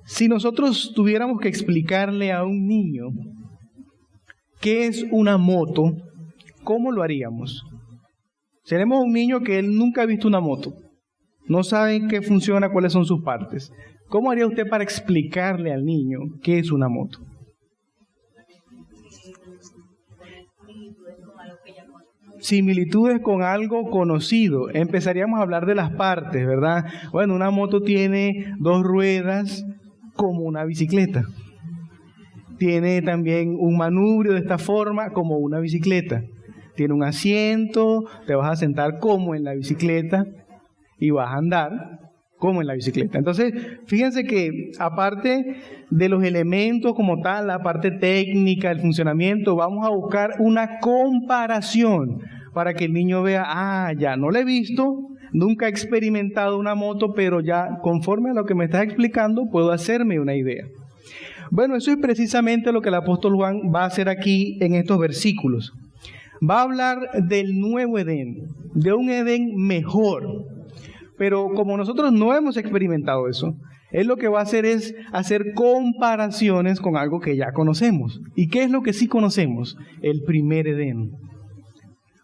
Si nosotros tuviéramos que explicarle a un niño qué es una moto, ¿cómo lo haríamos? Seremos un niño que él nunca ha visto una moto, no sabe en qué funciona, cuáles son sus partes. ¿Cómo haría usted para explicarle al niño qué es una moto? Similitudes con algo conocido. Empezaríamos a hablar de las partes, ¿verdad? Bueno, una moto tiene 2 ruedas como una bicicleta. Tiene también un manubrio de esta forma como una bicicleta. Tiene un asiento, te vas a sentar como en la bicicleta y vas a andar como en la bicicleta. Entonces, fíjense que aparte de los elementos como tal, la parte técnica, el funcionamiento, vamos a buscar una comparación para que el niño vea, ya no la he visto, nunca he experimentado una moto, pero ya conforme a lo que me estás explicando, puedo hacerme una idea. Bueno, eso es precisamente lo que el apóstol Juan va a hacer aquí en estos versículos. Va a hablar del nuevo Edén, de un Edén mejor. Pero como nosotros no hemos experimentado eso, él lo que va a hacer es hacer comparaciones con algo que ya conocemos. ¿Y qué es lo que sí conocemos? El primer Edén.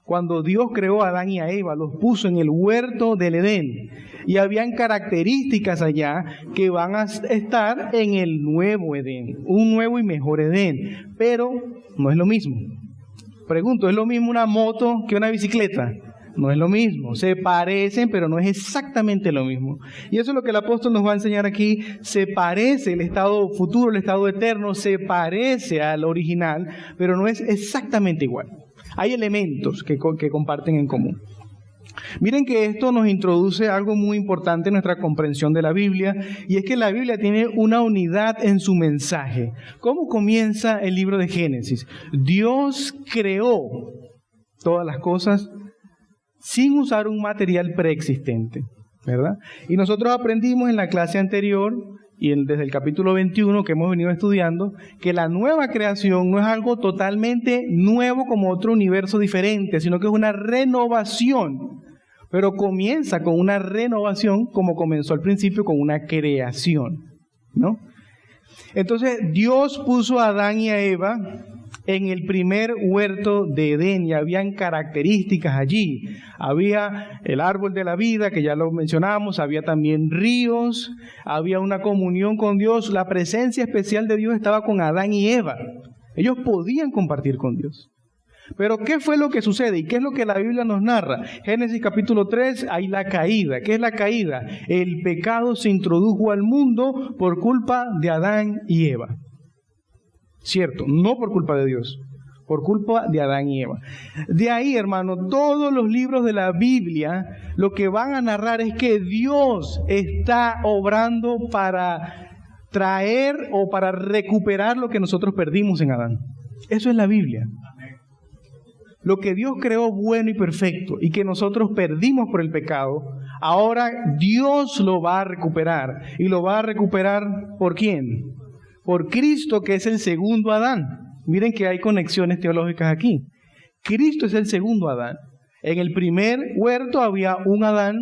Cuando Dios creó a Adán y a Eva, los puso en el huerto del Edén. Y habían características allá que van a estar en el nuevo Edén. Un nuevo y mejor Edén. Pero no es lo mismo. Pregunto, ¿es lo mismo una moto que una bicicleta? No es lo mismo, se parecen, pero no es exactamente lo mismo. Y eso es lo que el apóstol nos va a enseñar aquí. Se parece el estado futuro, el estado eterno, se parece al original, pero no es exactamente igual. Hay elementos que comparten en común. Miren que esto nos introduce algo muy importante en nuestra comprensión de la Biblia, y es que la Biblia tiene una unidad en su mensaje. ¿Cómo comienza el libro de Génesis? Dios creó todas las cosas sin usar un material preexistente, ¿verdad? Y nosotros aprendimos en la clase anterior, y desde el capítulo 21 que hemos venido estudiando, que la nueva creación no es algo totalmente nuevo como otro universo diferente, sino que es una renovación. Pero comienza con una renovación como comenzó al principio con una creación, ¿no? Entonces Dios puso a Adán y a Eva en el primer huerto de Edén, y habían características allí. Había el árbol de la vida, que ya lo mencionamos, había también ríos, había una comunión con Dios, la presencia especial de Dios estaba con Adán y Eva. Ellos podían compartir con Dios. Pero ¿qué fue lo que sucede? ¿Y qué es lo que la Biblia nos narra? Génesis capítulo 3, hay la caída. ¿Qué es la caída? El pecado se introdujo al mundo por culpa de Adán y Eva. Cierto, no por culpa de Dios, por culpa de Adán y Eva. De ahí, hermano, todos los libros de la Biblia lo que van a narrar es que Dios está obrando para traer o para recuperar lo que nosotros perdimos en Adán. Eso es la Biblia. Lo que Dios creó bueno y perfecto y que nosotros perdimos por el pecado, ahora Dios lo va a recuperar. ¿Y lo va a recuperar por quién? Por Cristo, que es el segundo Adán. Miren que hay conexiones teológicas aquí. Cristo es el segundo Adán. En el primer huerto había un Adán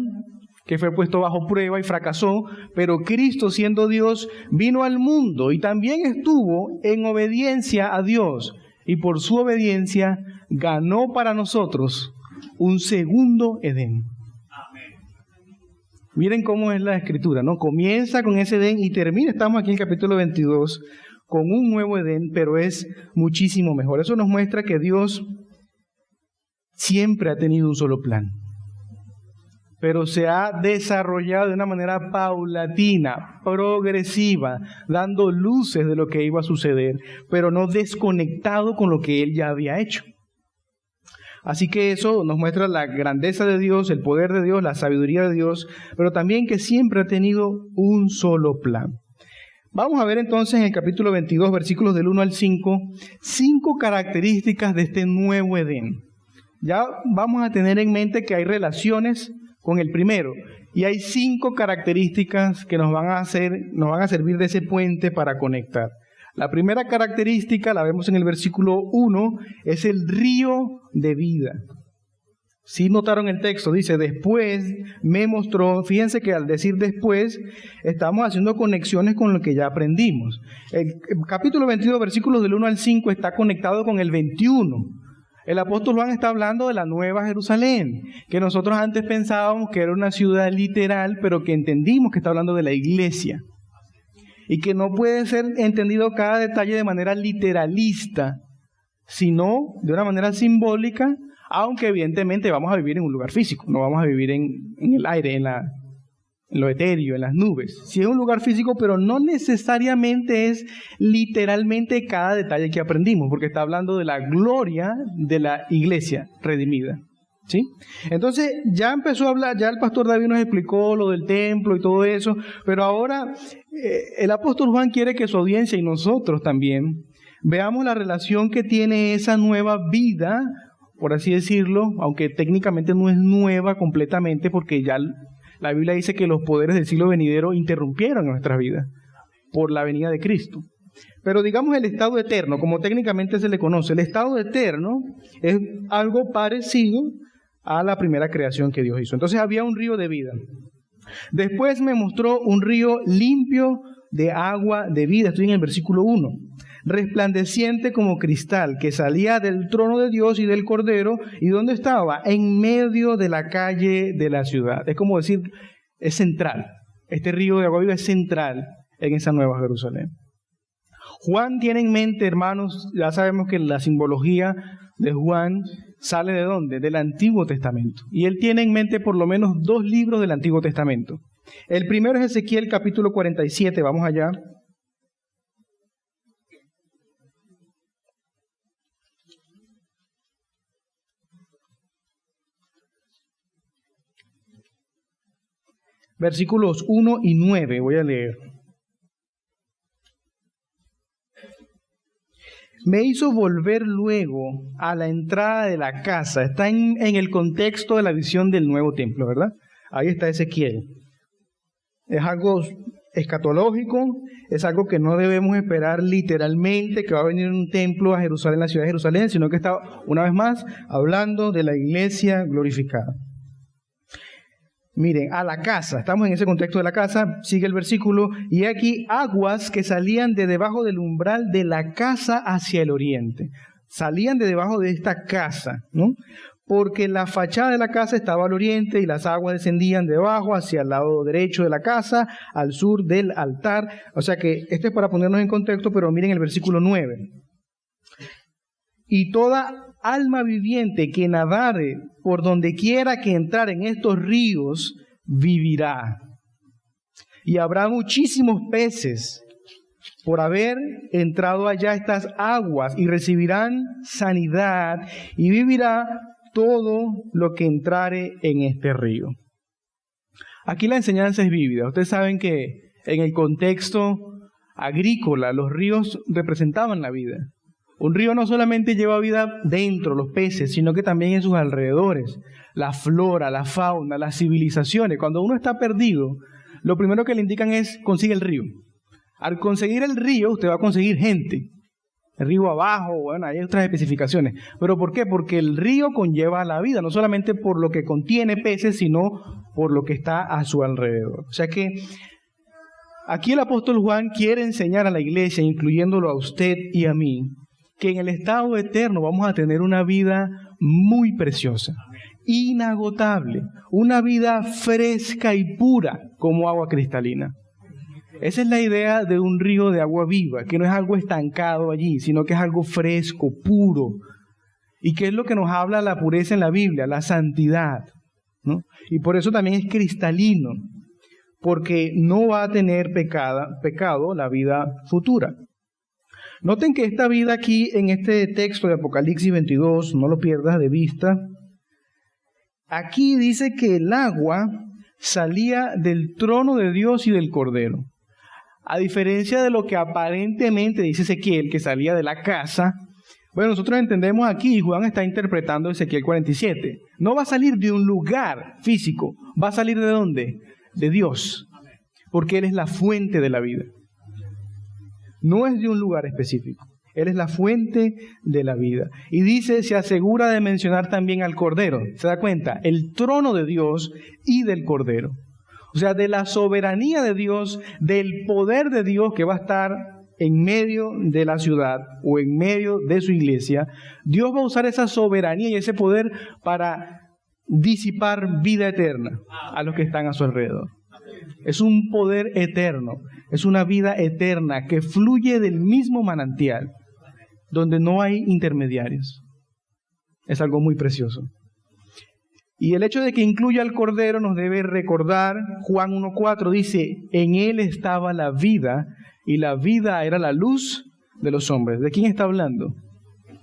que fue puesto bajo prueba y fracasó, pero Cristo, siendo Dios, vino al mundo y también estuvo en obediencia a Dios. Y por su obediencia ganó para nosotros un segundo Edén. Miren cómo es la escritura, ¿no? Comienza con ese Edén y termina, estamos aquí en el capítulo 22, con un nuevo Edén, pero es muchísimo mejor. Eso nos muestra que Dios siempre ha tenido un solo plan, pero se ha desarrollado de una manera paulatina, progresiva, dando luces de lo que iba a suceder, pero no desconectado con lo que Él ya había hecho. Así que eso nos muestra la grandeza de Dios, el poder de Dios, la sabiduría de Dios, pero también que siempre ha tenido un solo plan. Vamos a ver entonces en el capítulo 22, versículos del 1 al 5, 5 características de este nuevo Edén. Ya vamos a tener en mente que hay relaciones con el primero, y hay 5 características que nos van a servir de ese puente para conectar. La primera característica, la vemos en el versículo 1, es el río de vida. Si notaron el texto, dice, después me mostró, fíjense que al decir después, estamos haciendo conexiones con lo que ya aprendimos. El capítulo 22, versículos del 1 al 5, está conectado con el 21. El apóstol Juan está hablando de la Nueva Jerusalén, que nosotros antes pensábamos que era una ciudad literal, pero que entendimos que está hablando de la iglesia. Y que no puede ser entendido cada detalle de manera literalista, sino de una manera simbólica, aunque evidentemente vamos a vivir en un lugar físico, no vamos a vivir en el aire, en lo etéreo, en las nubes. Sí es un lugar físico, pero no necesariamente es literalmente cada detalle que aprendimos, porque está hablando de la gloria de la iglesia redimida. ¿Sí? Entonces ya empezó a hablar, ya el pastor David nos explicó lo del templo y todo eso, pero ahora el apóstol Juan quiere que su audiencia y nosotros también veamos la relación que tiene esa nueva vida, por así decirlo, aunque técnicamente no es nueva completamente, porque ya la Biblia dice que los poderes del siglo venidero interrumpieron nuestras vidas por la venida de Cristo. Pero digamos el estado eterno, como técnicamente se le conoce, el estado eterno es algo parecido a la primera creación que Dios hizo. Entonces había un río de vida. Después me mostró un río limpio de agua de vida. Estoy en el versículo 1. Resplandeciente como cristal, que salía del trono de Dios y del Cordero. ¿Y dónde estaba? En medio de la calle de la ciudad. Es como decir, es central. Este río de agua viva es central en esa Nueva Jerusalén. Juan tiene en mente, hermanos, ya sabemos que la simbología de Juan sale ¿de dónde? Del Antiguo Testamento. Y él tiene en mente por lo menos 2 libros del Antiguo Testamento. El primero es Ezequiel capítulo 47, vamos allá. Versículos 1 y 9, voy a leer. Me hizo volver luego a la entrada de la casa. Está en el contexto de la visión del nuevo templo, ¿verdad? Ahí está Ezequiel. Es algo escatológico, es algo que no debemos esperar literalmente, que va a venir un templo a Jerusalén, la ciudad de Jerusalén, sino que está, una vez más, hablando de la iglesia glorificada. Miren, a la casa, estamos en ese contexto de la casa, sigue el versículo, y aquí aguas que salían de debajo del umbral de la casa hacia el oriente. Salían de debajo de esta casa, ¿no? Porque la fachada de la casa estaba al oriente y las aguas descendían debajo hacia el lado derecho de la casa, al sur del altar. O sea que este es para ponernos en contexto, pero miren el versículo 9. Y toda alma viviente que nadare por donde quiera que entrar en estos ríos, vivirá. Y habrá muchísimos peces por haber entrado allá estas aguas, y recibirán sanidad, y vivirá todo lo que entrare en este río. Aquí la enseñanza es vívida. Ustedes saben que en el contexto agrícola, los ríos representaban la vida. Un río no solamente lleva vida dentro, los peces, sino que también en sus alrededores. La flora, la fauna, las civilizaciones. Cuando uno está perdido, lo primero que le indican es consigue el río. Al conseguir el río, usted va a conseguir gente. El río abajo, bueno, hay otras especificaciones. ¿Pero por qué? Porque el río conlleva la vida, no solamente por lo que contiene peces, sino por lo que está a su alrededor. O sea que aquí el apóstol Juan quiere enseñar a la iglesia, incluyéndolo a usted y a mí, que en el estado eterno vamos a tener una vida muy preciosa, inagotable, una vida fresca y pura como agua cristalina. Esa es la idea de un río de agua viva, que no es algo estancado allí, sino que es algo fresco, puro. ¿Y qué es lo que nos habla la pureza en la Biblia? La santidad, ¿no? Y por eso también es cristalino, porque no va a tener pecado la vida futura. Noten que esta vida aquí, en este texto de Apocalipsis 22, no lo pierdas de vista, aquí dice que el agua salía del trono de Dios y del Cordero. A diferencia de lo que aparentemente dice Ezequiel, que salía de la casa, bueno, nosotros entendemos aquí, Juan está interpretando Ezequiel 47. No va a salir de un lugar físico, va a salir ¿de dónde? De Dios, porque Él es la fuente de la vida. No es de un lugar específico. Él es la fuente de la vida. Y dice, se asegura de mencionar también al Cordero. ¿Se da cuenta? El trono de Dios y del Cordero. O sea, de la soberanía de Dios, del poder de Dios que va a estar en medio de la ciudad o en medio de su iglesia. Dios va a usar esa soberanía y ese poder para disipar vida eterna a los que están a su alrededor. Es un poder eterno, es una vida eterna que fluye del mismo manantial, donde no hay intermediarios. Es algo muy precioso. Y el hecho de que incluya al Cordero nos debe recordar, Juan 1:4 dice, en Él estaba la vida, y la vida era la luz de los hombres. ¿De quién está hablando?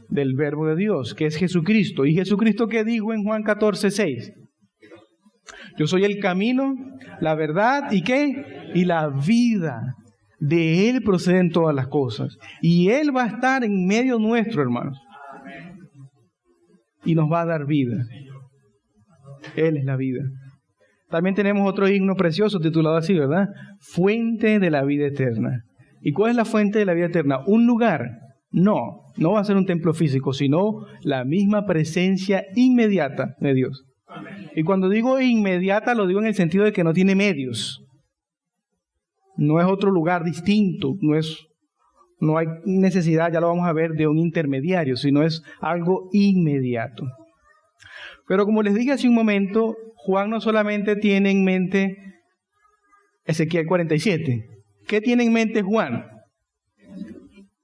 Del Verbo de Dios, que es Jesucristo. ¿Y Jesucristo qué dijo en Juan 14:6? Yo soy el camino, la verdad, ¿y qué? Y la vida. De Él proceden todas las cosas. Y Él va a estar en medio nuestro, hermanos. Y nos va a dar vida. Él es la vida. También tenemos otro himno precioso titulado así, ¿verdad? Fuente de la vida eterna. ¿Y cuál es la fuente de la vida eterna? ¿Un lugar? No va a ser un templo físico, sino la misma presencia inmediata de Dios. Y cuando digo inmediata, lo digo en el sentido de que no tiene medios. No es otro lugar distinto, no hay necesidad, ya lo vamos a ver, de un intermediario, sino es algo inmediato. Pero como les dije hace un momento, Juan no solamente tiene en mente Ezequiel 47. ¿Qué tiene en mente Juan?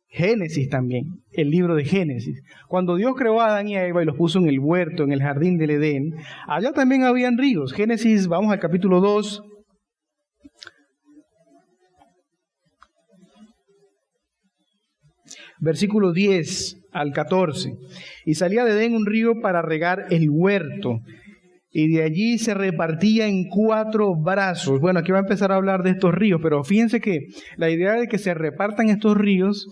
Génesis también, el libro de Génesis. Cuando Dios creó a Adán y a Eva y los puso en el huerto, en el jardín del Edén, allá también habían ríos. Génesis, vamos al capítulo 2. Versículo 10 al 14. Y salía de Edén un río para regar el huerto, y de allí se repartía en 4 brazos. Bueno, aquí va a empezar a hablar de estos ríos, pero fíjense que la idea de que se repartan estos ríos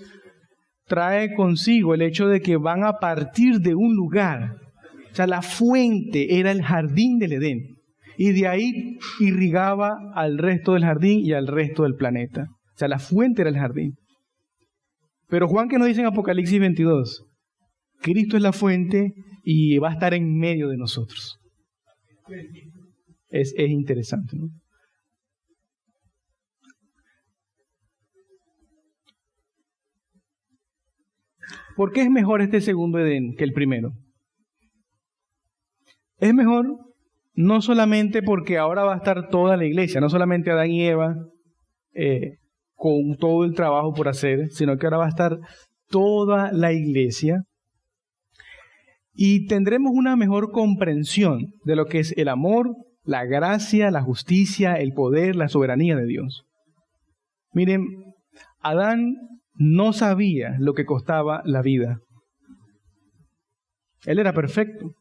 trae consigo el hecho de que van a partir de un lugar. O sea, la fuente era el jardín del Edén, y de ahí irrigaba al resto del jardín y al resto del planeta. O sea, la fuente era el jardín. Pero Juan, ¿qué nos dice en Apocalipsis 22? Cristo es la fuente y va a estar en medio de nosotros. Es interesante, ¿no? ¿Por qué es mejor este segundo Edén que el primero? Es mejor no solamente porque ahora va a estar toda la iglesia, no solamente Adán y Eva, con todo el trabajo por hacer, sino que ahora va a estar toda la iglesia y tendremos una mejor comprensión de lo que es el amor, la gracia, la justicia, el poder, la soberanía de Dios. Miren, Adán no sabía lo que costaba la vida. Él era perfecto,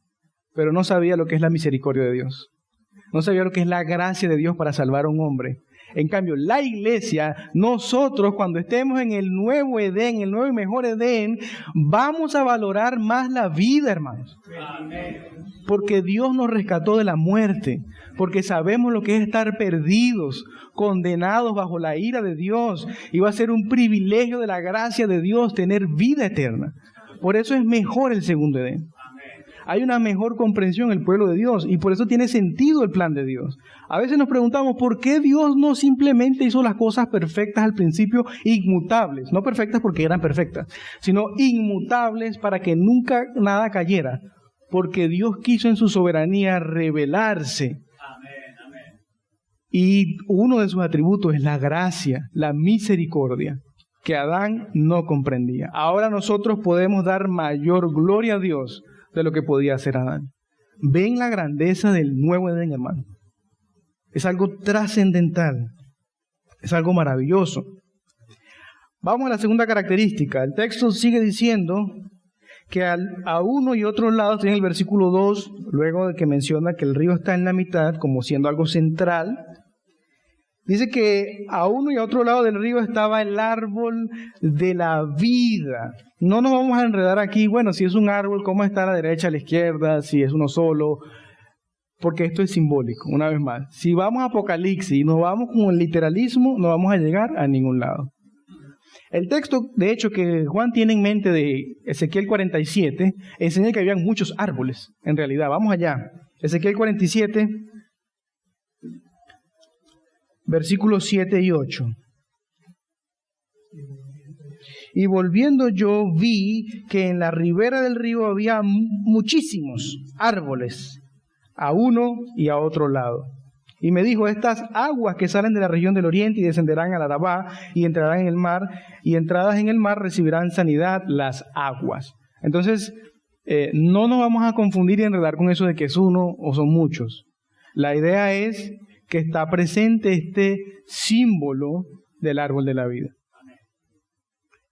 pero no sabía lo que es la misericordia de Dios. No sabía lo que es la gracia de Dios para salvar a un hombre. En cambio, la iglesia, nosotros cuando estemos en el nuevo Edén, el nuevo y mejor Edén, vamos a valorar más la vida, hermanos. Porque Dios nos rescató de la muerte, porque sabemos lo que es estar perdidos, condenados bajo la ira de Dios, y va a ser un privilegio de la gracia de Dios tener vida eterna. Por eso es mejor el segundo Edén. Hay una mejor comprensión en el pueblo de Dios y por eso tiene sentido el plan de Dios. A veces nos preguntamos por qué Dios no simplemente hizo las cosas perfectas al principio, inmutables, no perfectas porque eran perfectas, sino inmutables para que nunca nada cayera, porque Dios quiso en su soberanía revelarse. Y uno de sus atributos es la gracia, la misericordia, que Adán no comprendía. Ahora nosotros podemos dar mayor gloria a Dios de lo que podía hacer Adán. Ven la grandeza del nuevo Edén, hermano. Es algo trascendental. Es algo maravilloso. Vamos a la segunda característica. El texto sigue diciendo que a uno y otro lado, tiene el versículo 2, luego de que menciona que el río está en la mitad, como siendo algo central, dice que a uno y a otro lado del río estaba el árbol de la vida. No nos vamos a enredar aquí, bueno, si es un árbol, ¿cómo está a la derecha, a la izquierda? Si es uno solo, porque esto es simbólico, una vez más. Si vamos a Apocalipsis y nos vamos con el literalismo, no vamos a llegar a ningún lado. El texto, de hecho, que Juan tiene en mente de Ezequiel 47, enseña que habían muchos árboles, en realidad. Vamos allá. Ezequiel 47, versículos 7 y 8. Y volviendo yo vi que en la ribera del río había muchísimos árboles, a uno y a otro lado. Y me dijo, estas aguas que salen de la región del oriente y descenderán al Arabá y entrarán en el mar, y entradas en el mar recibirán sanidad las aguas. Entonces, no nos vamos a confundir y enredar con eso de que es uno o son muchos. La idea es que está presente este símbolo del árbol de la vida.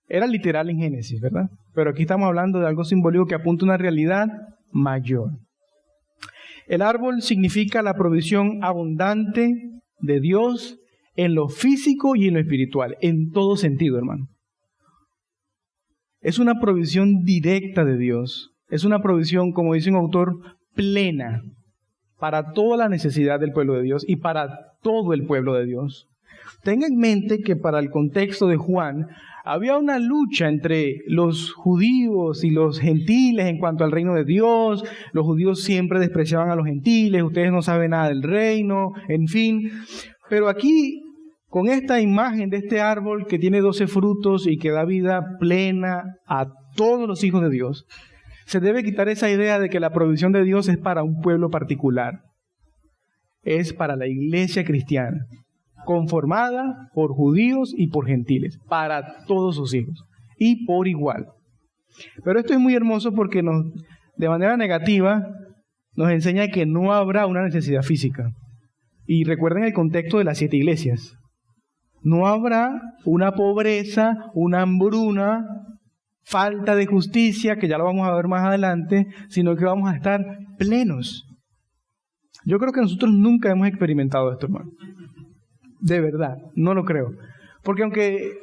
Era literal en Génesis, ¿verdad? Pero aquí estamos hablando de algo simbólico que apunta a una realidad mayor. El árbol significa la provisión abundante de Dios en lo físico y en lo espiritual, en todo sentido, hermano. Es una provisión directa de Dios. Es una provisión, como dice un autor, plena para toda la necesidad del pueblo de Dios y para todo el pueblo de Dios. Tenga en mente que para el contexto de Juan, había una lucha entre los judíos y los gentiles en cuanto al reino de Dios. Los judíos siempre despreciaban a los gentiles, ustedes no saben nada del reino, en fin. Pero aquí, con esta imagen de este árbol que tiene 12 frutos y que da vida plena a todos los hijos de Dios, se debe quitar esa idea de que la provisión de Dios es para un pueblo particular. Es para la iglesia cristiana, conformada por judíos y por gentiles, para todos sus hijos, y por igual. Pero esto es muy hermoso porque de manera negativa nos enseña que no habrá una necesidad física. Y recuerden el contexto de las 7 iglesias. No habrá una pobreza, una hambruna, falta de justicia, que ya lo vamos a ver más adelante, sino que vamos a estar plenos. Yo creo que nosotros nunca hemos experimentado esto, hermano. De verdad, no lo creo. Porque aunque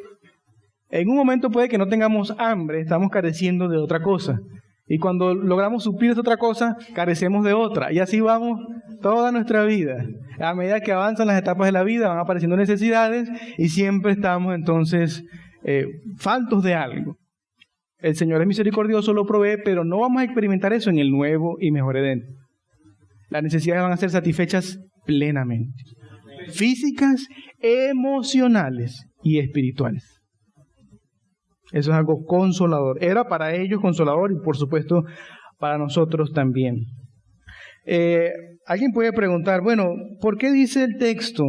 en un momento puede que no tengamos hambre, estamos careciendo de otra cosa. Y cuando logramos suplir esa otra cosa, carecemos de otra. Y así vamos toda nuestra vida. A medida que avanzan las etapas de la vida, van apareciendo necesidades y siempre estamos entonces faltos de algo. El Señor es misericordioso, lo provee, pero no vamos a experimentar eso en el nuevo y mejor Edén. Las necesidades van a ser satisfechas plenamente. Físicas, emocionales y espirituales. Eso es algo consolador. Era para ellos consolador y por supuesto para nosotros también. Alguien puede preguntar, bueno, ¿por qué dice el texto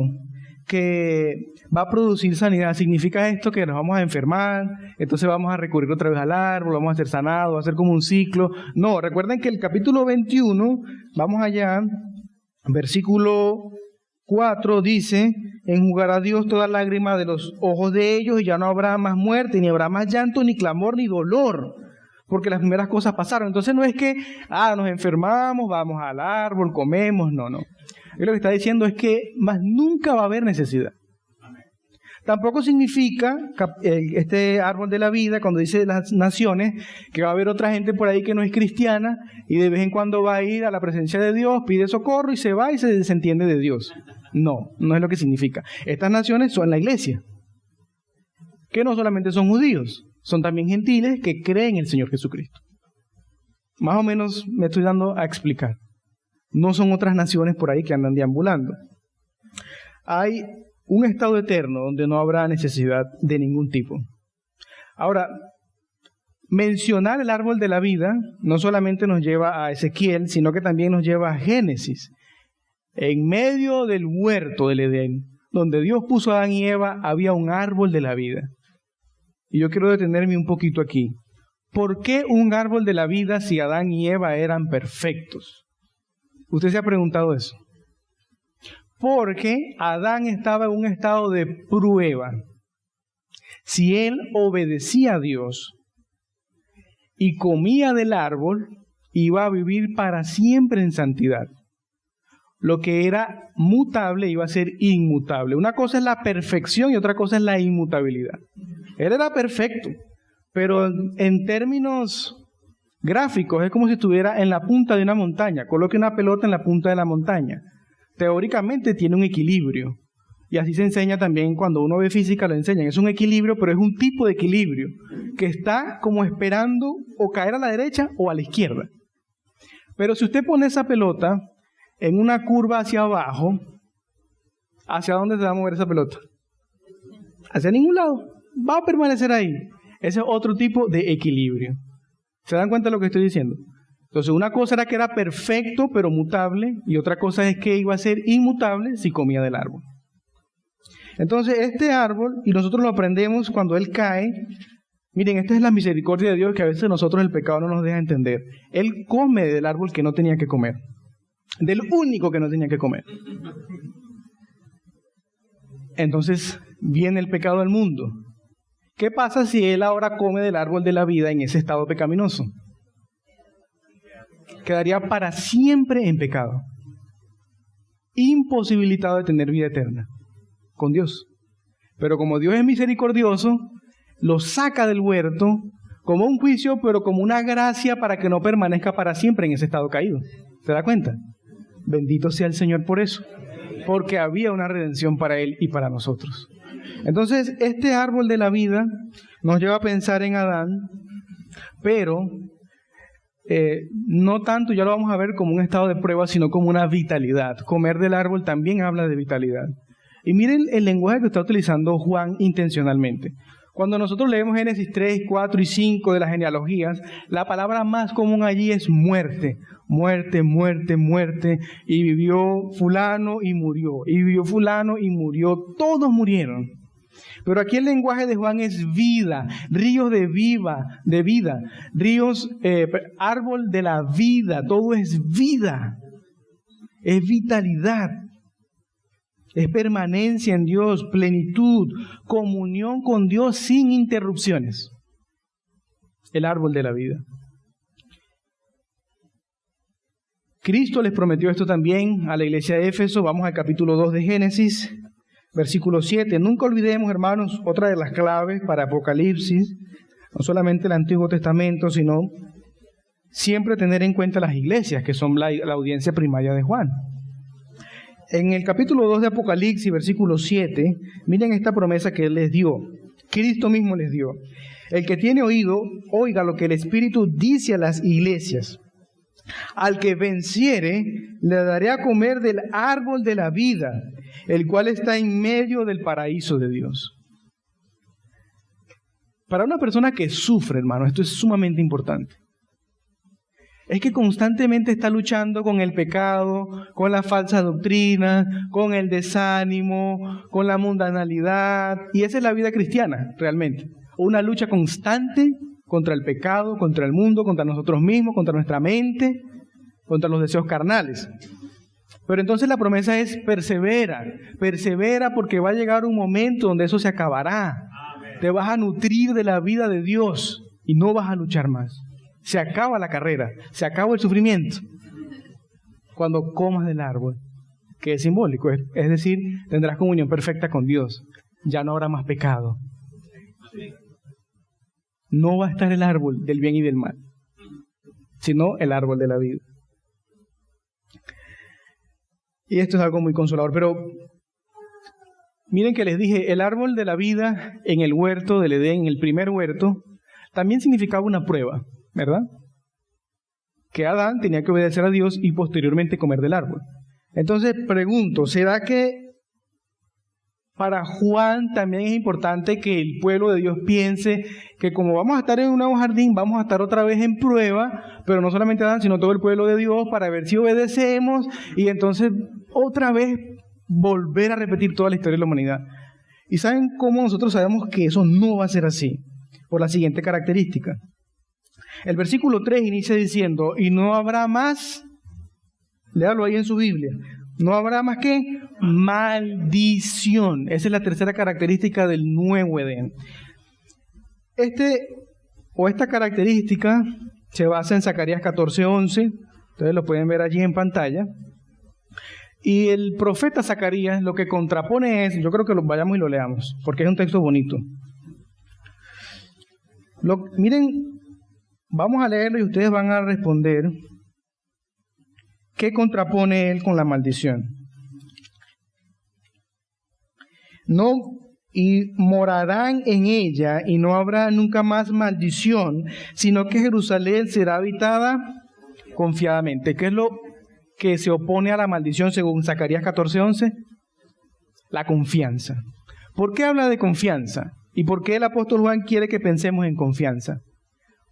que va a producir sanidad? ¿Significa esto que nos vamos a enfermar? Entonces vamos a recurrir otra vez al árbol, vamos a ser sanados, va a ser como un ciclo. No, recuerden que el capítulo 21, vamos allá, versículo 4 dice, enjugará Dios toda lágrima de los ojos de ellos y ya no habrá más muerte, ni habrá más llanto, ni clamor, ni dolor, porque las primeras cosas pasaron. Entonces no es que, nos enfermamos, vamos al árbol, comemos, no. Y lo que está diciendo es que más nunca va a haber necesidad. Tampoco significa este árbol de la vida, cuando dice las naciones, que va a haber otra gente por ahí que no es cristiana y de vez en cuando va a ir a la presencia de Dios, pide socorro y se va y se desentiende de Dios. No es lo que significa. Estas naciones son la iglesia, que no solamente son judíos, son también gentiles que creen en el Señor Jesucristo. Más o menos me estoy dando a explicar. No son otras naciones por ahí que andan deambulando. Hay un estado eterno donde no habrá necesidad de ningún tipo. Ahora, mencionar el árbol de la vida no solamente nos lleva a Ezequiel, sino que también nos lleva a Génesis. En medio del huerto del Edén, donde Dios puso a Adán y Eva, había un árbol de la vida. Y yo quiero detenerme un poquito aquí. ¿Por qué un árbol de la vida si Adán y Eva eran perfectos? ¿Usted se ha preguntado eso? Porque Adán estaba en un estado de prueba. Si él obedecía a Dios y comía del árbol, iba a vivir para siempre en santidad. Lo que era mutable iba a ser inmutable. Una cosa es la perfección y otra cosa es la inmutabilidad. Él era perfecto, pero en términos gráficos es como si estuviera en la punta de una montaña. Coloque una pelota en la punta de la montaña. Teóricamente tiene un equilibrio, Y así se enseña también cuando uno ve física, lo enseñan. Es un equilibrio, pero es un tipo de equilibrio que está como esperando o caer a la derecha o a la izquierda. Pero si usted pone esa pelota en una curva hacia abajo, ¿hacia dónde se va a mover esa pelota? Hacia ningún lado. Va a permanecer ahí. Ese es otro tipo de equilibrio. ¿Se dan cuenta de lo que estoy diciendo? Entonces, una cosa era que era perfecto pero mutable, y otra cosa es que iba a ser inmutable si comía del árbol. Entonces, este árbol, y nosotros lo aprendemos cuando él cae, miren, esta es la misericordia de Dios que a veces nosotros el pecado no nos deja entender. Él come del árbol que no tenía que comer, del único que no tenía que comer. Entonces, viene el pecado al mundo. ¿Qué pasa si él ahora come del árbol de la vida en ese estado pecaminoso? Quedaría para siempre en pecado, imposibilitado de tener vida eterna con Dios. Pero como Dios es misericordioso, lo saca del huerto como un juicio, pero como una gracia para que no permanezca para siempre en ese estado caído. ¿Se da cuenta? Bendito sea el Señor por eso, porque había una redención para él y para nosotros. Entonces, este árbol de la vida nos lleva a pensar en Adán, pero no tanto, ya lo vamos a ver, como un estado de prueba, sino como una vitalidad. Comer del árbol también habla de vitalidad. Y miren el lenguaje que está utilizando Juan intencionalmente. Cuando nosotros leemos Génesis 3, 4 y 5 de las genealogías, la palabra más común allí es muerte. Muerte, muerte, muerte. Y vivió fulano y murió. Y vivió fulano y murió. Todos murieron. Pero aquí el lenguaje de Juan es vida, ríos de vida, ríos, árbol de la vida, todo es vida, es vitalidad, es permanencia en Dios, plenitud, comunión con Dios sin interrupciones, el árbol de la vida. Cristo les prometió esto también a la iglesia de Éfeso. Vamos al capítulo 2 de Génesis. Versículo 7, nunca olvidemos, hermanos, otra de las claves para Apocalipsis, no solamente el Antiguo Testamento, sino siempre tener en cuenta las iglesias, que son la audiencia primaria de Juan. En el capítulo 2 de Apocalipsis, versículo 7, miren esta promesa que Él les dio, Cristo mismo les dio. El que tiene oído, oiga lo que el Espíritu dice a las iglesias. Al que venciere, le daré a comer del árbol de la vida, el cual está en medio del paraíso de Dios. Para una persona que sufre, hermano, esto es sumamente importante. Es que constantemente está luchando con el pecado, con la falsa doctrina, con el desánimo, con la mundanalidad. Y esa es la vida cristiana, realmente. Una lucha constante contra el pecado, contra el mundo, contra nosotros mismos, contra nuestra mente, contra los deseos carnales. Pero entonces la promesa es persevera, persevera porque va a llegar un momento donde eso se acabará. Te vas a nutrir de la vida de Dios y no vas a luchar más. Se acaba la carrera, se acaba el sufrimiento cuando comas del árbol, que es simbólico, es decir, tendrás comunión perfecta con Dios. Ya no habrá más pecado. No va a estar el árbol del bien y del mal, sino el árbol de la vida. Y esto es algo muy consolador, pero miren que les dije, el árbol de la vida en el huerto del Edén, en el primer huerto, también significaba una prueba, ¿verdad? Que Adán tenía que obedecer a Dios y posteriormente comer del árbol. Entonces pregunto, ¿será que para Juan también es importante que el pueblo de Dios piense que como vamos a estar en un nuevo jardín, vamos a estar otra vez en prueba, pero no solamente Adán, sino todo el pueblo de Dios, para ver si obedecemos y entonces otra vez volver a repetir toda la historia de la humanidad? ¿Y saben cómo nosotros sabemos que eso no va a ser así? Por la siguiente característica. El versículo 3 inicia diciendo, y no habrá más, léalo ahí en su Biblia, no habrá más que maldición. Esa es la tercera característica del nuevo Edén. Esta característica se basa en Zacarías 14:11. Ustedes lo pueden ver allí en pantalla. Y el profeta Zacarías lo que contrapone es, yo creo que lo vayamos y lo leamos, porque es un texto bonito. Miren, vamos a leerlo y ustedes van a responder qué contrapone él con la maldición. no, y morarán en ella, y no habrá nunca más maldición, sino que Jerusalén será habitada confiadamente. ¿Qué es lo que se opone a la maldición según Zacarías 14:11? La confianza. ¿Por qué habla de confianza? ¿Y por qué el apóstol Juan quiere que pensemos en confianza?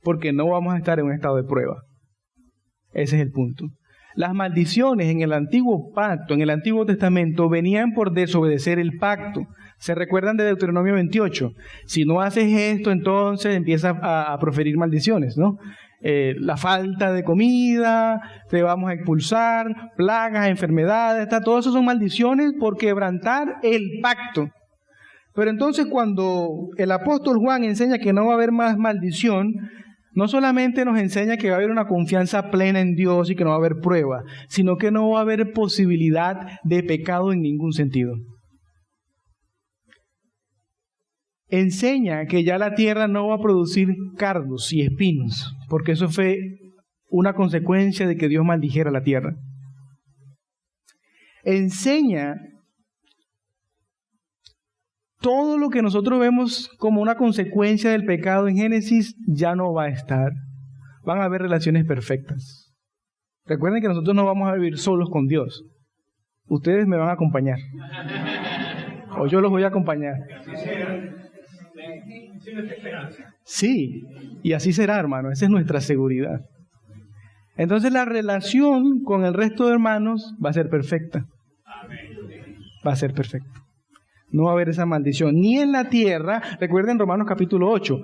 Porque no vamos a estar en un estado de prueba. Ese es el punto. Las maldiciones en el antiguo pacto, en el Antiguo Testamento, venían por desobedecer el pacto. ¿Se recuerdan de Deuteronomio 28? Si no haces esto, entonces empiezas a proferir maldiciones, ¿no? La falta de comida, te vamos a expulsar, plagas, enfermedades, todo eso son maldiciones por quebrantar el pacto. Pero entonces cuando el apóstol Juan enseña que no va a haber más maldición, no solamente nos enseña que va a haber una confianza plena en Dios y que no va a haber prueba, sino que no va a haber posibilidad de pecado en ningún sentido. Enseña que ya la tierra no va a producir cardos y espinos, porque eso fue una consecuencia de que Dios maldijera la tierra. Enseña todo lo que nosotros vemos como una consecuencia del pecado en Génesis ya no va a estar. Van a haber relaciones perfectas. Recuerden que nosotros no vamos a vivir solos con Dios. Ustedes me van a acompañar. O yo los voy a acompañar. Sí, y así será, hermano. Esa es nuestra seguridad. Entonces la relación con el resto de hermanos va a ser perfecta. Va a ser perfecta. No va a haber esa maldición, ni en la tierra. Recuerden Romanos capítulo 8.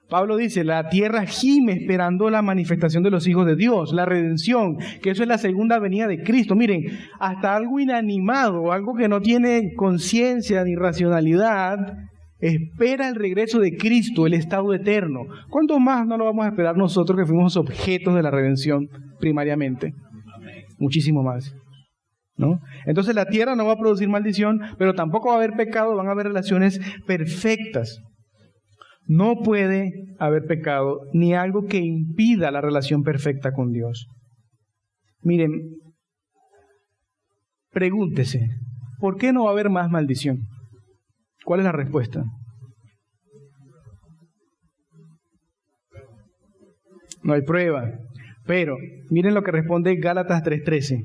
Pablo dice, la tierra gime esperando la manifestación de los hijos de Dios, la redención, que eso es la segunda venida de Cristo. Miren, hasta algo inanimado, algo que no tiene conciencia ni racionalidad, espera el regreso de Cristo, el estado eterno. ¿Cuánto más no lo vamos a esperar nosotros que fuimos objetos de la redención primariamente? Muchísimo más, ¿no? Entonces la tierra no va a producir maldición, pero tampoco va a haber pecado, van a haber relaciones perfectas. No puede haber pecado ni algo que impida la relación perfecta con Dios. Miren, pregúntese, ¿por qué no va a haber más maldición? ¿Cuál es la respuesta? No hay prueba. Pero miren lo que responde Gálatas 3:13.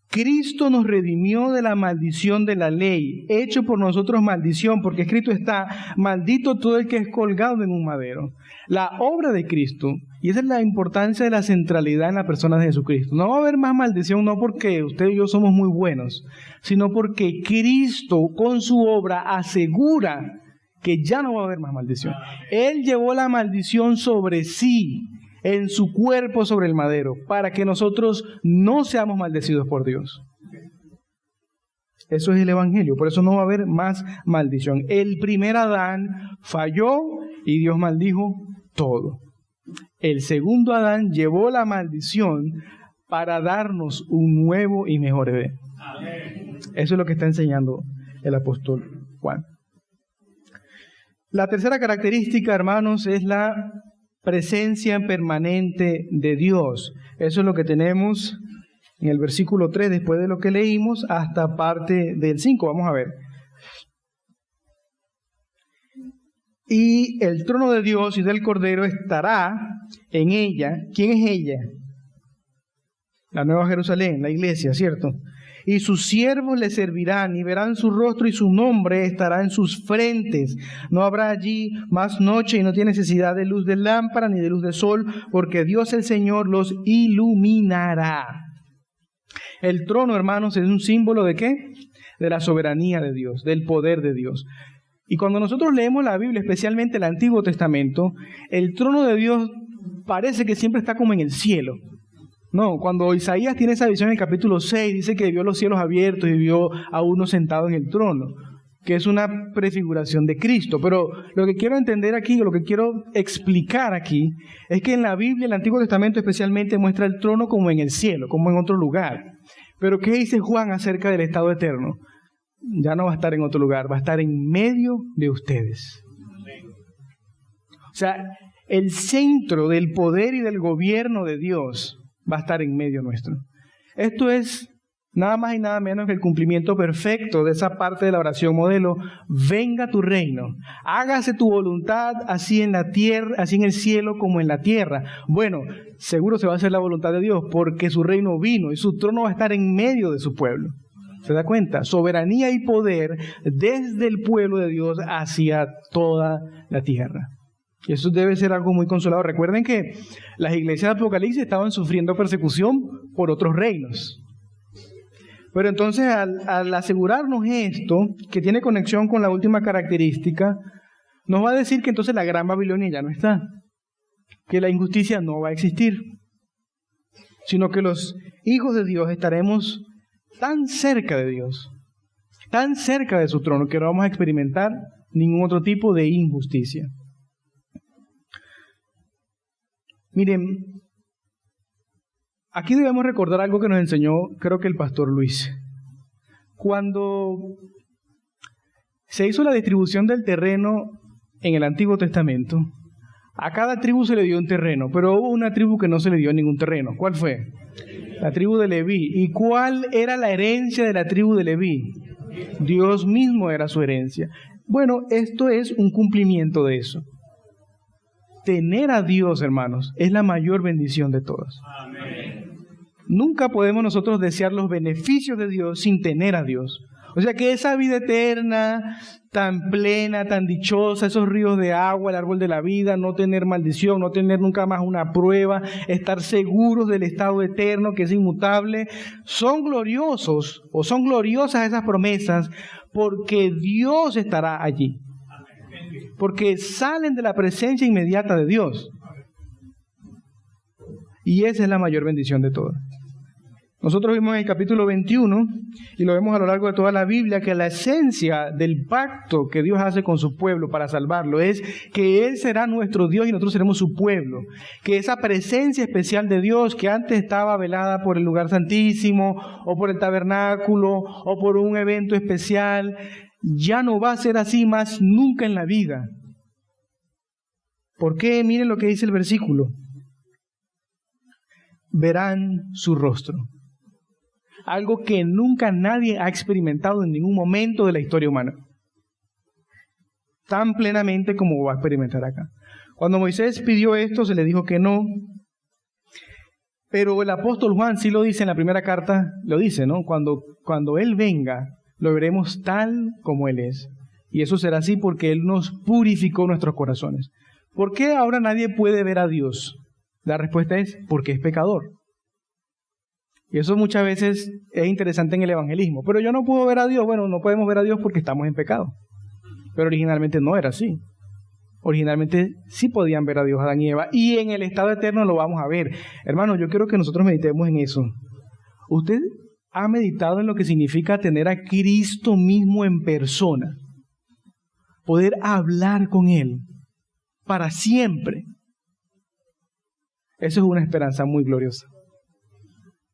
Cristo nos redimió de la maldición de la ley, hecho por nosotros maldición, porque escrito está, maldito todo el que es colgado en un madero. La obra de Cristo, y esa es la importancia de la centralidad en la persona de Jesucristo. No va a haber más maldición, no porque usted y yo somos muy buenos, sino porque Cristo con su obra asegura que ya no va a haber más maldición. Él llevó la maldición sobre sí, en su cuerpo sobre el madero, para que nosotros no seamos maldecidos por Dios. Eso es el Evangelio, por eso no va a haber más maldición. El primer Adán falló y Dios maldijo todo. El segundo Adán llevó la maldición para darnos un nuevo y mejor Edén. Eso es lo que está enseñando el apóstol Juan. La tercera característica, hermanos, es la presencia permanente de Dios. Eso es lo que tenemos en el versículo 3, después de lo que leímos, hasta parte del 5. Vamos a ver. Y el trono de Dios y del Cordero estará en ella. ¿Quién es ella? La Nueva Jerusalén, la iglesia, ¿cierto? Y sus siervos le servirán y verán su rostro y su nombre estará en sus frentes. No habrá allí más noche y no tiene necesidad de luz de lámpara ni de luz de sol, porque Dios el Señor los iluminará. El trono, hermanos, es un símbolo ¿de qué? De la soberanía de Dios, del poder de Dios. Y cuando nosotros leemos la Biblia, especialmente el Antiguo Testamento, el trono de Dios parece que siempre está como en el cielo. No, cuando Isaías tiene esa visión en el capítulo 6, dice que vio los cielos abiertos y vio a uno sentado en el trono, que es una prefiguración de Cristo. Pero lo que quiero entender aquí, lo que quiero explicar aquí, es que en la Biblia, el Antiguo Testamento especialmente, muestra el trono como en el cielo, como en otro lugar. Pero ¿qué dice Juan acerca del estado eterno? Ya no va a estar en otro lugar, va a estar en medio de ustedes. O sea, el centro del poder y del gobierno de Dios va a estar en medio nuestro. Esto es nada más y nada menos que el cumplimiento perfecto de esa parte de la oración modelo: venga tu reino, hágase tu voluntad, así en la tierra, así en el cielo como en la tierra. Bueno, seguro se va a hacer la voluntad de Dios, porque su reino vino y su trono va a estar en medio de su pueblo. ¿Se da cuenta? Soberanía y poder desde el pueblo de Dios hacia toda la tierra. Y eso debe ser algo muy consolador. Recuerden que las iglesias de Apocalipsis estaban sufriendo persecución por otros reinos. Pero entonces, al asegurarnos esto, que tiene conexión con la última característica, nos va a decir que entonces la gran Babilonia ya no está, que la injusticia no va a existir, sino que los hijos de Dios estaremos tan cerca de Dios, tan cerca de su trono, que no vamos a experimentar ningún otro tipo de injusticia. Miren, aquí debemos recordar algo que nos enseñó, creo que el pastor Luis. Cuando se hizo la distribución del terreno en el Antiguo Testamento, a cada tribu se le dio un terreno, pero hubo una tribu que no se le dio ningún terreno. ¿Cuál fue? La tribu de Leví. ¿Y cuál era la herencia de la tribu de Leví? Dios mismo era su herencia. Bueno, esto es un cumplimiento de eso. Tener a Dios, hermanos, es la mayor bendición de todas. Amén. Nunca podemos nosotros desear los beneficios de Dios sin tener a Dios. O sea que esa vida eterna, tan plena, tan dichosa, esos ríos de agua, el árbol de la vida, no tener maldición, no tener nunca más una prueba, estar seguros del estado eterno que es inmutable, son gloriosos o son gloriosas esas promesas porque Dios estará allí. Porque salen de la presencia inmediata de Dios. Y esa es la mayor bendición de todas. Nosotros vimos en el capítulo 21, y lo vemos a lo largo de toda la Biblia, que la esencia del pacto que Dios hace con su pueblo para salvarlo es que Él será nuestro Dios y nosotros seremos su pueblo. Que esa presencia especial de Dios, que antes estaba velada por el lugar santísimo, o por el tabernáculo, o por un evento especial, ya no va a ser así más nunca en la vida. ¿Por qué? Miren lo que dice el versículo. Verán su rostro. Algo que nunca nadie ha experimentado en ningún momento de la historia humana. Tan plenamente como va a experimentar acá. Cuando Moisés pidió esto, se le dijo que no. Pero el apóstol Juan sí lo dice en la primera carta, lo dice, ¿no? Cuando Él venga, lo veremos tal como Él es. Y eso será así porque Él nos purificó nuestros corazones. ¿Por qué ahora nadie puede ver a Dios? La respuesta es porque es pecador. Y eso muchas veces es interesante en el evangelismo. Pero yo no puedo ver a Dios. Bueno, no podemos ver a Dios porque estamos en pecado. Pero originalmente no era así. Originalmente sí podían ver a Dios Adán y Eva. Y en el estado eterno lo vamos a ver. Hermano, yo quiero que nosotros meditemos en eso. ¿Usted ha meditado en lo que significa tener a Cristo mismo en persona? Poder hablar con Él para siempre. Eso es una esperanza muy gloriosa.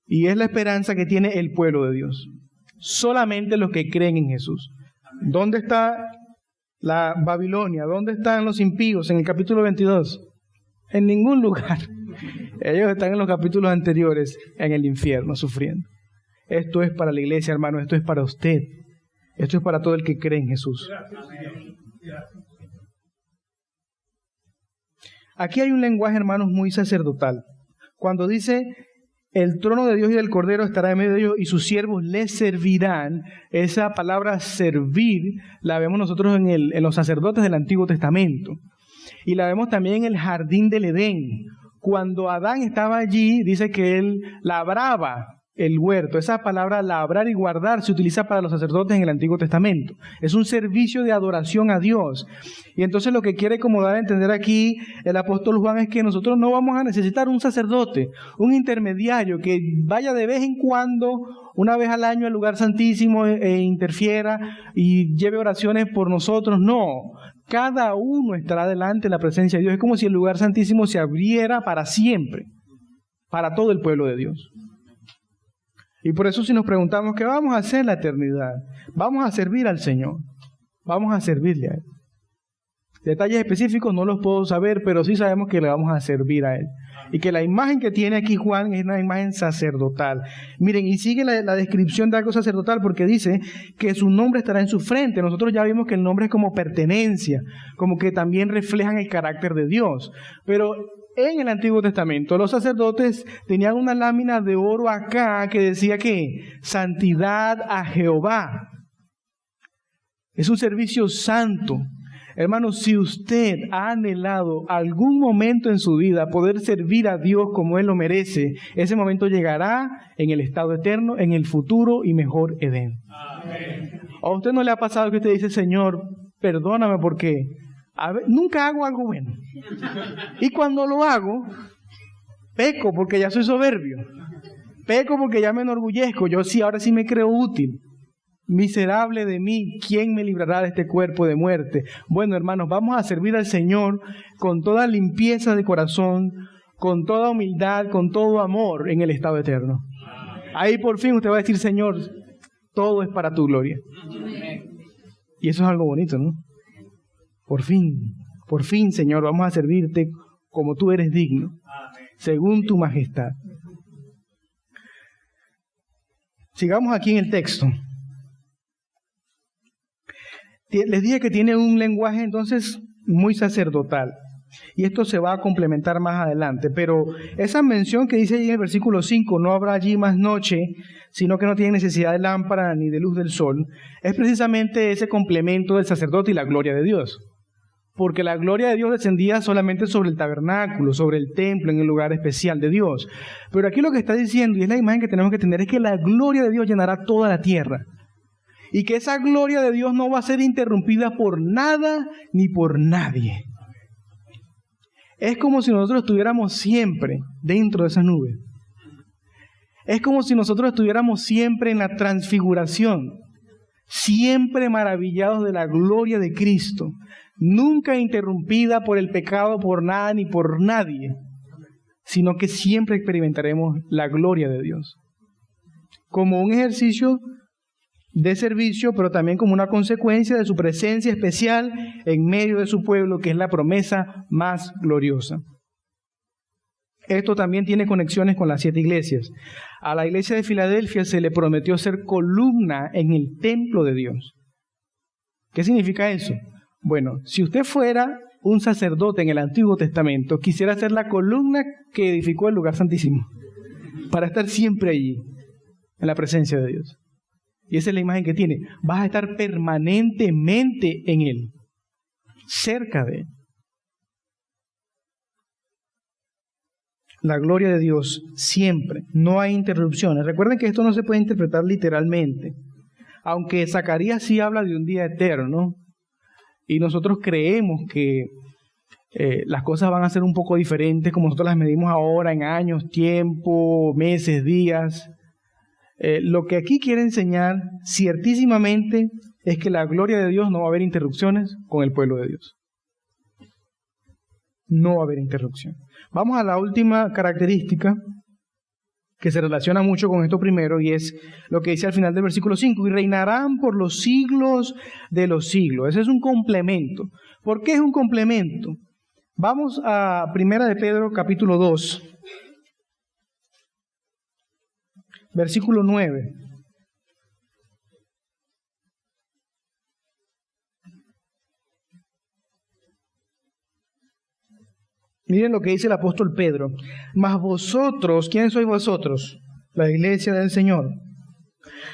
Y es la esperanza que tiene el pueblo de Dios. Solamente los que creen en Jesús. ¿Dónde está la Babilonia? ¿Dónde están los impíos en el capítulo 22? En ningún lugar. Ellos están en los capítulos anteriores en el infierno sufriendo. Esto es para la iglesia, hermano. Esto es para usted. Esto es para todo el que cree en Jesús. Aquí hay un lenguaje, hermanos, muy sacerdotal. Cuando dice, el trono de Dios y del Cordero estará en medio de ellos y sus siervos les servirán, esa palabra servir la vemos nosotros en los sacerdotes del Antiguo Testamento. Y la vemos también en el jardín del Edén. Cuando Adán estaba allí, dice que él labraba el huerto. Esa palabra labrar y guardar se utiliza para los sacerdotes en el Antiguo Testamento. Es un servicio de adoración a Dios. Y entonces lo que quiere como dar a entender aquí el apóstol Juan es que nosotros no vamos a necesitar un sacerdote, un intermediario que vaya de vez en cuando, una vez al año al lugar santísimo e interfiera y lleve oraciones por nosotros. No, cada uno estará delante de la presencia de Dios. Es como si el lugar santísimo se abriera para siempre, para todo el pueblo de Dios. Y por eso si nos preguntamos qué vamos a hacer en la eternidad, vamos a servir al Señor, vamos a servirle a Él. Detalles específicos no los puedo saber, pero sí sabemos que le vamos a servir a Él. Y que la imagen que tiene aquí Juan es una imagen sacerdotal. Miren, y sigue la descripción de algo sacerdotal porque dice que su nombre estará en su frente. Nosotros ya vimos que el nombre es como pertenencia, como que también reflejan el carácter de Dios. Pero en el Antiguo Testamento los sacerdotes tenían una lámina de oro acá que decía que santidad a Jehová. Es un servicio santo. Hermanos, si usted ha anhelado algún momento en su vida poder servir a Dios como Él lo merece, ese momento llegará en el estado eterno, en el futuro y mejor Edén. Amén. ¿A usted no le ha pasado que usted dice, Señor, perdóname porque nunca hago algo bueno? Y cuando lo hago, peco porque ya soy soberbio. Peco porque ya me enorgullezco. Yo sí, ahora sí me creo útil. Miserable de mí, ¿quién me librará de este cuerpo de muerte? Bueno, hermanos, vamos a servir al Señor con toda limpieza de corazón, con toda humildad, con todo amor en el estado eterno. Ahí por fin usted va a decir, Señor, todo es para tu gloria. Y eso es algo bonito, ¿no? Por fin, Señor, vamos a servirte como tú eres digno, según tu majestad. Sigamos aquí en el texto. Les dije que tiene un lenguaje entonces muy sacerdotal. Y esto se va a complementar más adelante. Pero esa mención que dice allí en el versículo 5, no habrá allí más noche, sino que no tiene necesidad de lámpara ni de luz del sol, es precisamente ese complemento del sacerdote y la gloria de Dios. Porque la gloria de Dios descendía solamente sobre el tabernáculo, sobre el templo, en el lugar especial de Dios. Pero aquí lo que está diciendo, y es la imagen que tenemos que tener, es que la gloria de Dios llenará toda la tierra. Y que esa gloria de Dios no va a ser interrumpida por nada ni por nadie. Es como si nosotros estuviéramos siempre dentro de esa nube. Es como si nosotros estuviéramos siempre en la transfiguración, siempre maravillados de la gloria de Cristo, nunca interrumpida por el pecado, por nada ni por nadie, sino que siempre experimentaremos la gloria de Dios. Como un ejercicio de servicio, pero también como una consecuencia de su presencia especial en medio de su pueblo, que es la promesa más gloriosa. Esto también tiene conexiones con las 7 iglesias. A la iglesia de Filadelfia se le prometió ser columna en el templo de Dios. ¿Qué significa eso? Bueno, si usted fuera un sacerdote en el Antiguo Testamento, quisiera ser la columna que edificó el lugar santísimo, para estar siempre allí, en la presencia de Dios. Y esa es la imagen que tiene. Vas a estar permanentemente en Él, cerca de Él. La gloria de Dios siempre, no hay interrupciones. Recuerden que esto no se puede interpretar literalmente, aunque Zacarías sí habla de un día eterno, y nosotros creemos que las cosas van a ser un poco diferentes como nosotros las medimos ahora en años, tiempo, meses, días. Lo que aquí quiere enseñar ciertísimamente es que la gloria de Dios no va a haber interrupciones con el pueblo de Dios. No va a haber interrupción. Vamos a la última característica que se relaciona mucho con esto primero, y es lo que dice al final del versículo 5, y reinarán por los siglos de los siglos. Ese es un complemento. ¿Por qué es un complemento? Vamos a 1 de Pedro capítulo 2. Versículo 9. Miren lo que dice el apóstol Pedro. Mas vosotros, ¿quién sois vosotros? La iglesia del Señor.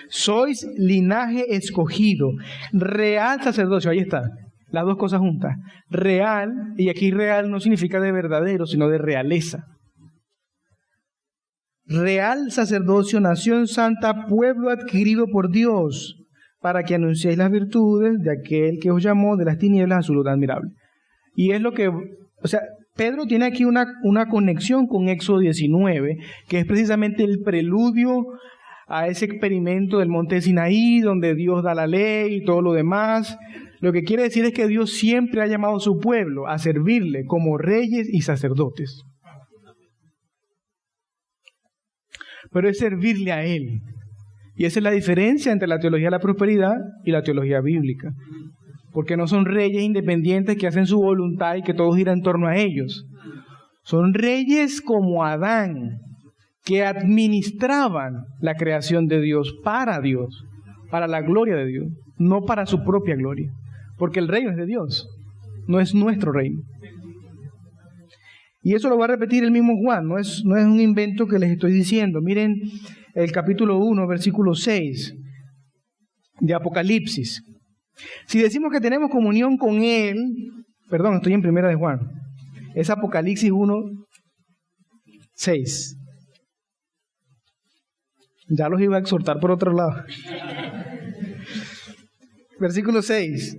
Sois linaje escogido, real sacerdocio. Ahí está, las dos cosas juntas. Real, y aquí real no significa de verdadero, sino de realeza. Real sacerdocio, nación santa, pueblo adquirido por Dios, para que anunciéis las virtudes de aquel que os llamó de las tinieblas a su luz admirable. Y es lo que, Pedro tiene aquí una conexión con Éxodo 19, que es precisamente el preludio a ese experimento del monte Sinaí, donde Dios da la ley y todo lo demás. Lo que quiere decir es que Dios siempre ha llamado a su pueblo a servirle como reyes y sacerdotes. Pero es servirle a Él. Y esa es la diferencia entre la teología de la prosperidad y la teología bíblica. porque no son reyes independientes que hacen su voluntad y que todo gira en torno a ellos. Son reyes como Adán, que administraban la creación de Dios, para la gloria de Dios, no para su propia gloria, porque el reino es de Dios, no es nuestro reino. Y eso lo va a repetir el mismo Juan, no es un invento que les estoy diciendo. Miren el capítulo 1, versículo 6 de Apocalipsis. Si decimos que tenemos comunión con Él, perdón, estoy en primera de Juan, es Apocalipsis 1, 6. Ya los iba a exhortar por otro lado. Versículo 6.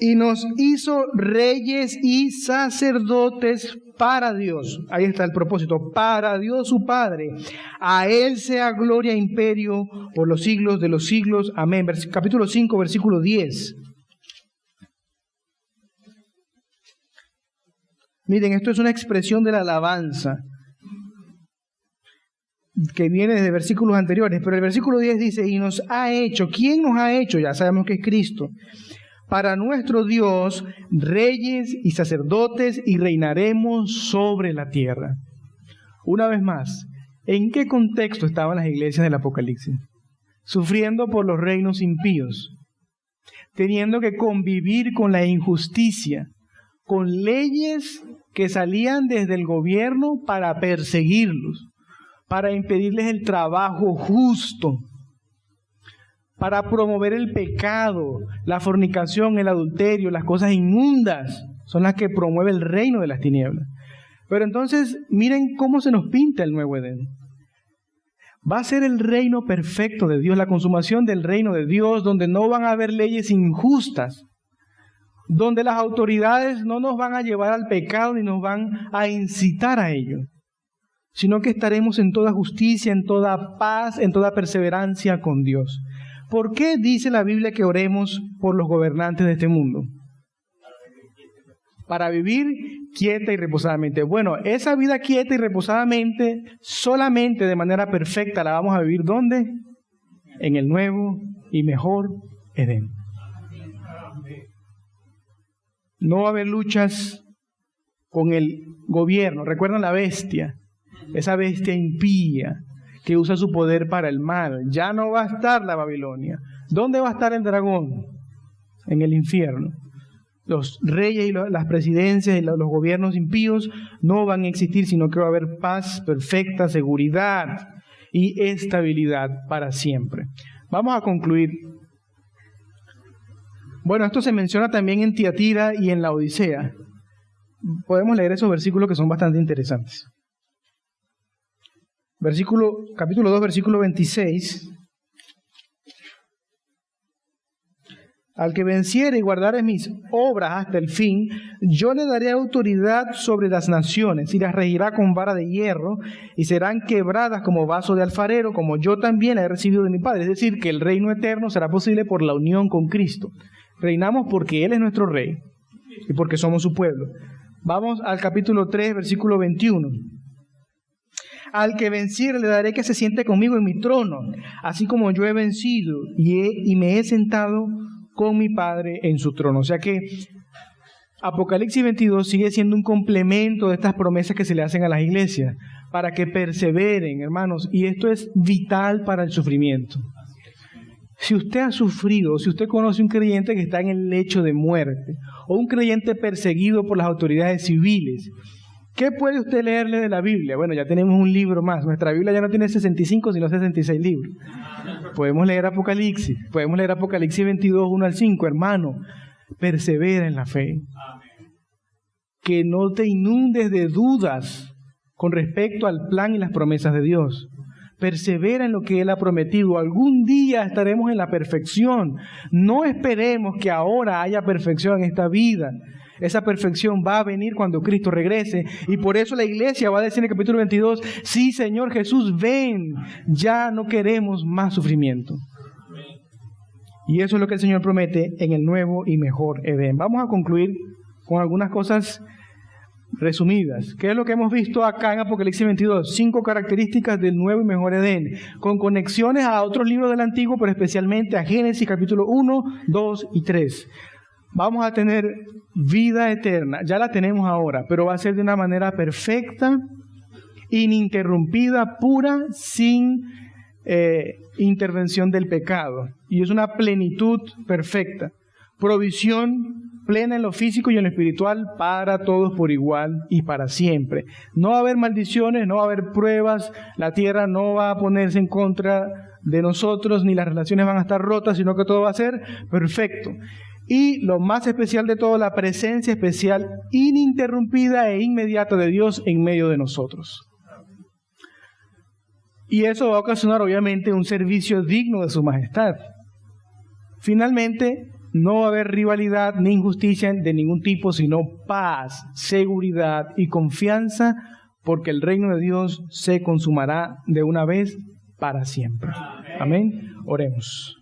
Y nos hizo reyes y sacerdotes para Dios. Ahí está el propósito. Para Dios su Padre. A Él sea gloria e imperio por los siglos de los siglos. Amén. Capítulo 5, versículo 10. Miren, esto es una expresión de la alabanza que viene desde versículos anteriores. Pero el versículo 10 dice, y nos ha hecho. ¿Quién nos ha hecho? Ya sabemos que es Cristo. Para nuestro Dios, reyes y sacerdotes, y reinaremos sobre la tierra. Una vez más, ¿en qué contexto estaban las iglesias del Apocalipsis? Sufriendo por los reinos impíos, teniendo que convivir con la injusticia, con leyes que salían desde el gobierno para perseguirlos, para impedirles el trabajo justo, para promover el pecado, la fornicación, el adulterio, las cosas inmundas, son las que promueve el reino de las tinieblas. Pero entonces, miren cómo se nos pinta el nuevo Edén. Va a ser el reino perfecto de Dios, la consumación del reino de Dios, donde no van a haber leyes injustas, donde las autoridades no nos van a llevar al pecado ni nos van a incitar a ello, sino que estaremos en toda justicia, en toda paz, en toda perseverancia con Dios. ¿Por qué dice la Biblia que oremos por los gobernantes de este mundo? Para vivir quieta y reposadamente. Bueno, esa vida quieta y reposadamente, solamente de manera perfecta, la vamos a vivir ¿dónde? En el nuevo y mejor Edén. No va a haber luchas con el gobierno. ¿Recuerdan la bestia? Esa bestia impía que usa su poder para el mal. Ya no va a estar la Babilonia. ¿Dónde va a estar el dragón? En el infierno. Los reyes y las presidencias y los gobiernos impíos no van a existir, sino que va a haber paz perfecta, seguridad y estabilidad para siempre. Vamos a concluir. Bueno, esto se menciona también en Tiatira y en la Odisea. Podemos leer esos versículos que son bastante interesantes. Capítulo 2, versículo 26. Al que venciere y guardare mis obras hasta el fin, yo le daré autoridad sobre las naciones, y las regirá con vara de hierro, y serán quebradas como vaso de alfarero, como yo también la he recibido de mi Padre. Es decir, que el reino eterno será posible por la unión con Cristo. Reinamos porque Él es nuestro Rey, y porque somos su pueblo. Vamos al capítulo 3, versículo 21. Al que venciere le daré que se siente conmigo en mi trono, así como yo he vencido y me he sentado con mi Padre en su trono. O sea que Apocalipsis 22 sigue siendo un complemento de estas promesas que se le hacen a las iglesias, para que perseveren, hermanos, y esto es vital para el sufrimiento. Si usted ha sufrido, si usted conoce un creyente que está en el lecho de muerte, o un creyente perseguido por las autoridades civiles, ¿qué puede usted leerle de la Biblia? Bueno, ya tenemos un libro más. Nuestra Biblia ya no tiene 65, sino 66 libros. Podemos leer Apocalipsis. Podemos leer Apocalipsis 22, 1 al 5. Hermano, persevera en la fe. Que no te inundes de dudas con respecto al plan y las promesas de Dios. Persevera en lo que Él ha prometido. Algún día estaremos en la perfección. No esperemos que ahora haya perfección en esta vida. Esa perfección va a venir cuando Cristo regrese. Y por eso la iglesia va a decir en el capítulo 22, sí, Señor Jesús, ven. Ya no queremos más sufrimiento. Y eso es lo que el Señor promete en el nuevo y mejor Edén. Vamos a concluir con algunas cosas resumidas. ¿Qué es lo que hemos visto acá en Apocalipsis 22? 5 características del nuevo y mejor Edén, con conexiones a otros libros del Antiguo, pero especialmente a Génesis capítulo 1, 2 y 3. vamos a tener vida eterna. Ya la tenemos ahora, pero va a ser de una manera perfecta, ininterrumpida, pura, sin intervención del pecado. Y es una plenitud perfecta. Provisión plena en lo físico y en lo espiritual para todos por igual y para siempre. No va a haber maldiciones, no va a haber pruebas, la tierra no va a ponerse en contra de nosotros, ni las relaciones van a estar rotas, sino que todo va a ser perfecto. Y lo más especial de todo, la presencia especial, ininterrumpida e inmediata de Dios en medio de nosotros. Y eso va a ocasionar obviamente un servicio digno de su majestad. Finalmente, no va a haber rivalidad ni injusticia de ningún tipo, sino paz, seguridad y confianza, porque el reino de Dios se consumará de una vez para siempre. Amén. Oremos.